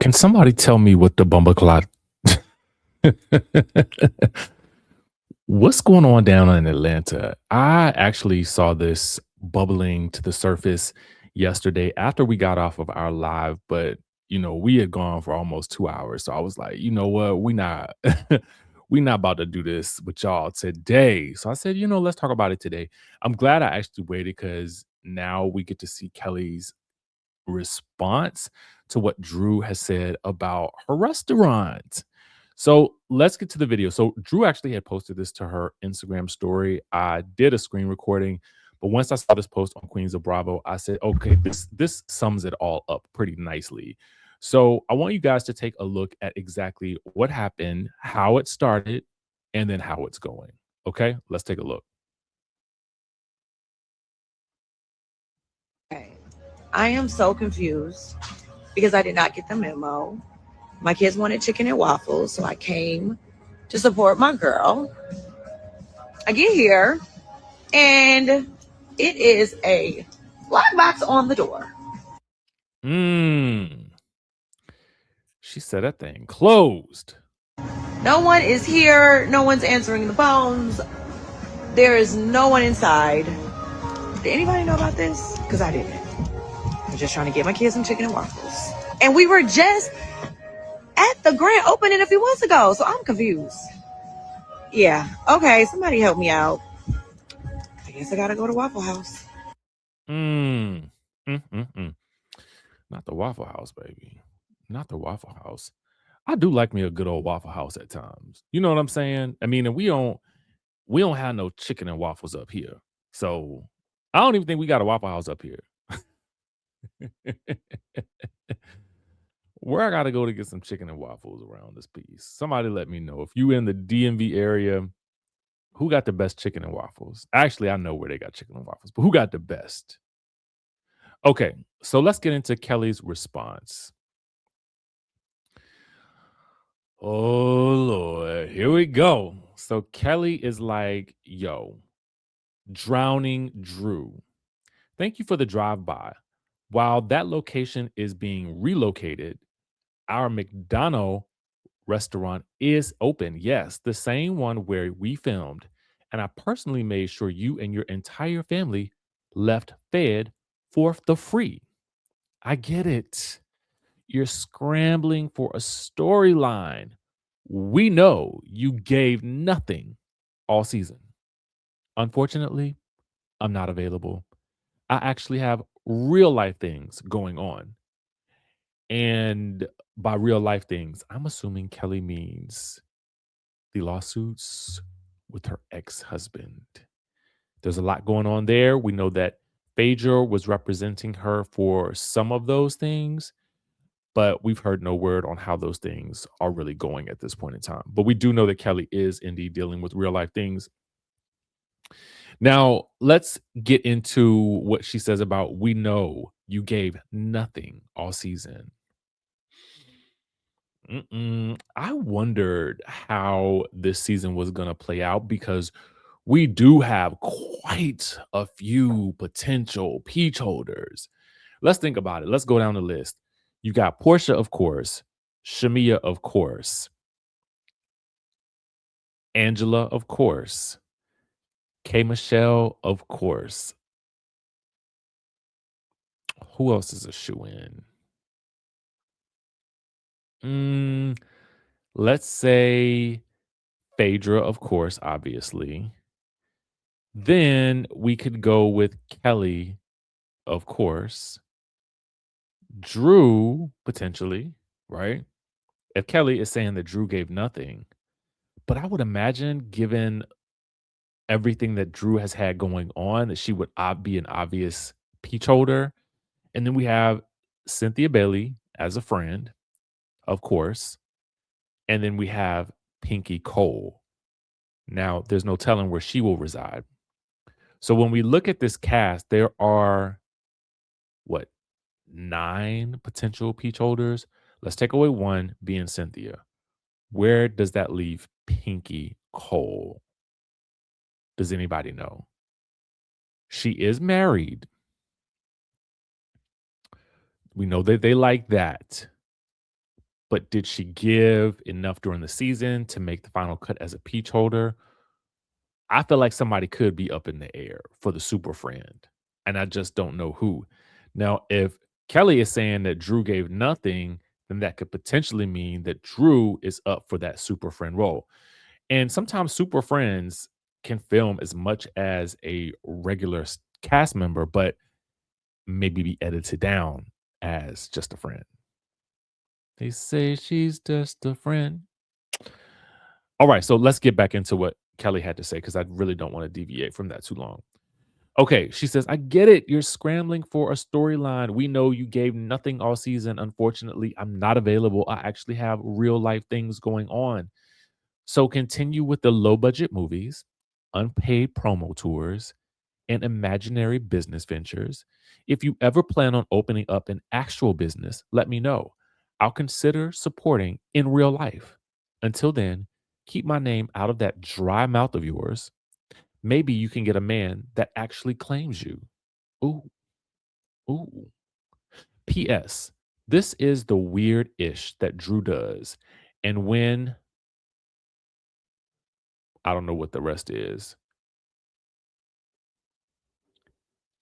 Can somebody tell me what the bumper clock? What's going on down in Atlanta? I actually saw this bubbling to the surface yesterday after we got off of our live, but we had gone for almost 2 hours. So I was like, you know what? We not we not about to do this with y'all today. So I said, let's talk about it today. I'm glad I actually waited because now we get to see Kellie's response to what Drew has said about her restaurant. So let's get to the video. So Drew actually had posted this to her Instagram story. I did a screen recording, but once I saw this post on Queens of Bravo, I said, okay, this sums it all up pretty nicely. So I want you guys to take a look at exactly what happened, how it started, and then how it's going. Okay, let's take a look. Okay. I am so confused because I did not get the memo. My kids wanted chicken and waffles, so I came to support my girl. I get here, and it is a black box on the door. She said that thing closed. No one is here. No one's answering the phones. There is no one inside. Did anybody know about this? Because I didn't. I'm just trying to get my kids some chicken and waffles. And we were just at the grand opening a few months ago, so I'm confused. Yeah. Okay, somebody help me out. I guess I gotta go to Waffle House. Not the Waffle House, baby. Not the Waffle House. I do like me a good old Waffle House at times. You know what I'm saying? I mean, and we don't have no chicken and waffles up here. So I don't even think we got a Waffle House up here. Where I gotta go to get some chicken and waffles around this piece? Somebody let me know. If you in the DMV area, who got the best chicken and waffles? Actually, I know where they got chicken and waffles, but who got the best? Okay, so let's get into Kellie's response. Oh Lord, here we go. So Kellie is like, yo, drowning Drew. Thank you for the drive-by. While that location is being relocated, our McDonald restaurant is open. Yes, the same one where we filmed. And I personally made sure you and your entire family left fed for the free. I get it. You're scrambling for a storyline. We know you gave nothing all season. Unfortunately, I'm not available. I actually have real life things going on. And by real life things, I'm assuming Kellie means the lawsuits with her ex-husband. There's a lot going on there. We know that Phaedra was representing her for some of those things, but we've heard no word on how those things are really going at this point in time. But we do know that Kellie is indeed dealing with real life things. Now, let's get into what she says about we know you gave nothing all season. I wondered how this season was going to play out because we do have quite a few potential peach holders. Let's think about it. Let's go down the list. You got Portia, of course, Shamia, of course, Angela, of course, K. Michelle, of course. Who else is a shoe-in? Let's say Phaedra, of course, obviously. Then we could go with Kellie, of course. Drew, potentially, right? If Kellie is saying that Drew gave nothing, but I would imagine, given everything that Drew has had going on, that she would be an obvious peach holder. And then we have Cynthia Bailey as a friend, of course. And then we have Pinky Cole. Now, there's no telling where she will reside. So when we look at this cast, there are, 9 potential peach holders? Let's take away one, being Cynthia. Where does that leave Pinky Cole? Does anybody know? She is married. We know that they like that. but did she give enough during the season to make the final cut as a peach holder? I feel like somebody could be up in the air for the super friend, and I just don't know who. Now, if Kelly is saying that Drew gave nothing, then that could potentially mean that Drew is up for that super friend role. And sometimes super friends can film as much as a regular cast member, but maybe be edited down as just a friend. They say she's just a friend. All right, so let's get back into what Kelly had to say because I really don't want to deviate from that too long. Okay, she says, I get it. You're scrambling for a storyline. We know you gave nothing all season. Unfortunately, I'm not available. I actually have real life things going on. So continue with the low budget movies, unpaid promo tours, and imaginary business ventures. If you ever plan on opening up an actual business, let me know. I'll consider supporting in real life. Until then, keep my name out of that dry mouth of yours. Maybe you can get a man that actually claims you. Ooh, ooh. P.S. This is the weird ish that Drew does. And when, I don't know what the rest is.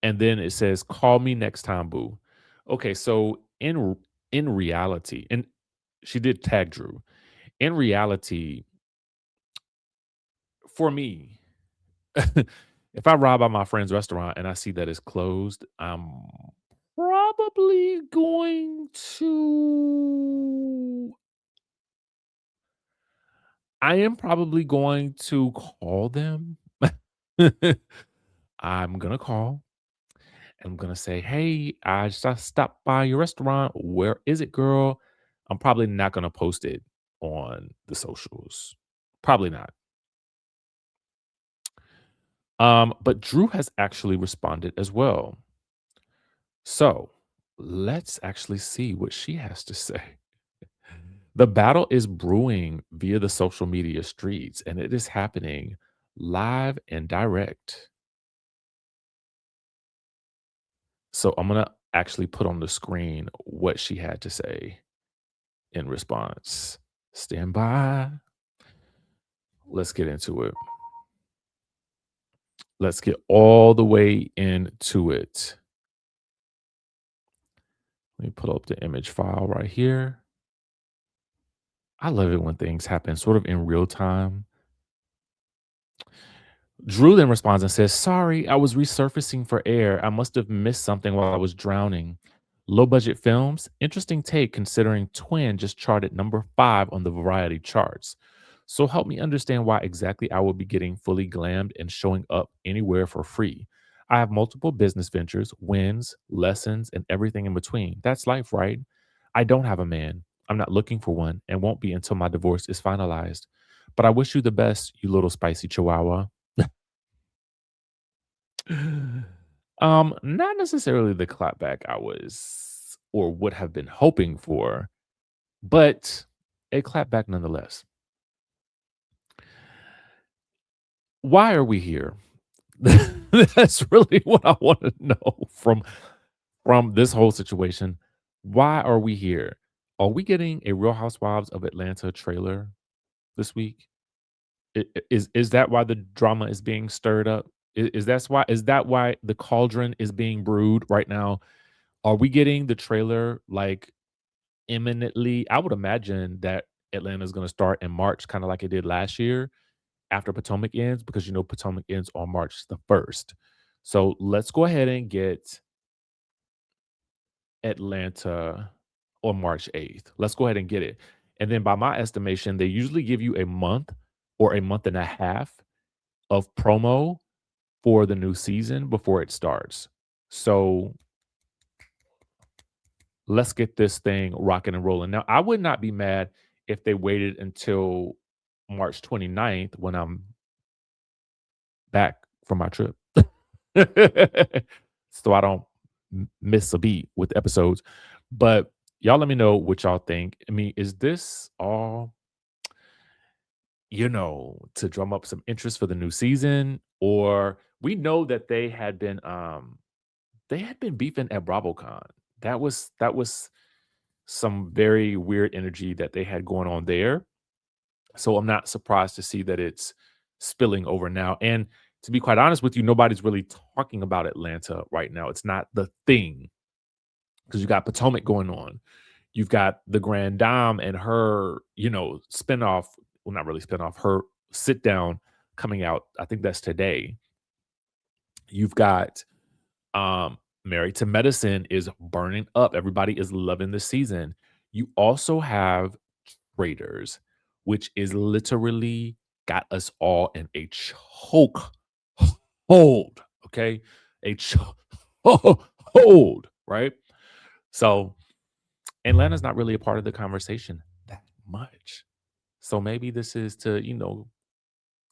And then it says, call me next time, boo. Okay, so in reality, and she did tag Drew. In reality, for me, if I ride by my friend's restaurant and I see that it's closed, probably going to I am probably going to call them. I'm gonna call. I'm gonna say, "Hey, I just stopped by your restaurant. Where is it, girl?" I'm probably not gonna post it on the socials. Probably not. But Drew has actually responded as well. So let's actually see what she has to say. The battle is brewing via the social media streets, and it is happening live and direct. So I'm gonna actually put on the screen what she had to say in response. Stand by. Let's get into it. Let's get all the way into it. Let me put up the image file right here. I love it when things happen sort of in real time. Drew then responds and says, sorry, I was resurfacing for air. I must have missed something while I was drowning. Low budget films, interesting take considering Twin just charted number 5 on the variety charts. So help me understand why exactly I will be getting fully glammed and showing up anywhere for free. I have multiple business ventures, wins, lessons, and everything in between. That's life, right? I don't have a man. I'm not looking for one and won't be until my divorce is finalized. But I wish you the best, you little spicy chihuahua. Not necessarily the clapback I was or would have been hoping for, but a clapback nonetheless. Why are we here? That's really what I want to know from this whole situation. Why are we here? Are we getting a Real Housewives of Atlanta trailer this week? Is that why the drama is being stirred up? Is that why the cauldron is being brewed right now? Are we getting the trailer like imminently? I would imagine that Atlanta's going to start in March, kind of like it did last year after Potomac ends, because Potomac ends on March the 1st. So let's go ahead and get Atlanta on March 8th. Let's go ahead and get it. And then by my estimation, they usually give you a month or a month and a half of promo for the new season before it starts. So let's get this thing rocking and rolling. Now, I would not be mad if they waited until March 29th when I'm back from my trip. So I don't miss a beat with episodes. But y'all let me know what y'all think. I mean, is this all, to drum up some interest for the new season? Or we know that they had been beefing at BravoCon. That was some very weird energy that they had going on there. So I'm not surprised to see that it's spilling over now. And to be quite honest with you, nobody's really talking about Atlanta right now. It's not the thing because you got Potomac going on. You've got the Grand Dame and her, spinoff. Well, not really spinoff. Her sit down coming out. I think that's today. You've got Married to Medicine is burning up. Everybody is loving this season. You also have Raiders, which is literally got us all in a choke hold. Okay, a choke hold. Right. So Atlanta's not really a part of the conversation that much. So maybe this is to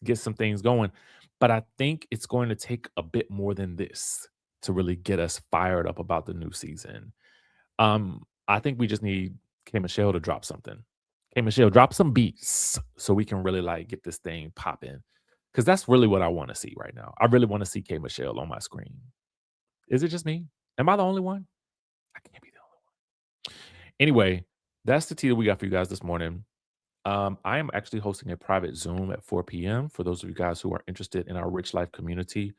get some things going. But I think it's going to take a bit more than this to really get us fired up about the new season. I think we just need K Michelle to drop something. K Michelle, drop some beats so we can really like get this thing popping. Because that's really what I want to see right now. I really want to see K Michelle on my screen. Is it just me? Am I the only one? I can't be the only one. Anyway, that's the tea that we got for you guys this morning. I am actually hosting a private Zoom at 4 p.m. for those of you guys who are interested in our Rich Life community,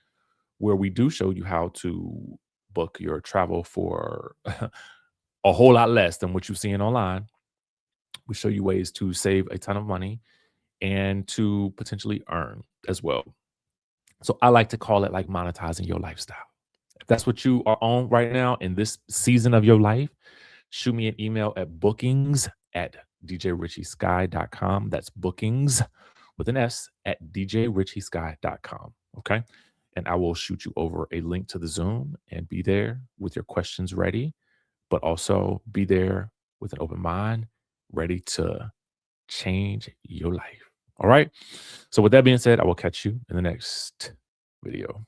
where we do show you how to book your travel for a whole lot less than what you're seeing online. We show you ways to save a ton of money and to potentially earn as well. So I like to call it like monetizing your lifestyle. If that's what you are on right now in this season of your life, shoot me an email at bookings@DJRichieSkye.com. That's bookings with an S at DJRichieSkye.com. Okay. And I will shoot you over a link to the Zoom and be there with your questions ready, but also be there with an open mind, ready to change your life. All right. So with that being said, I will catch you in the next video.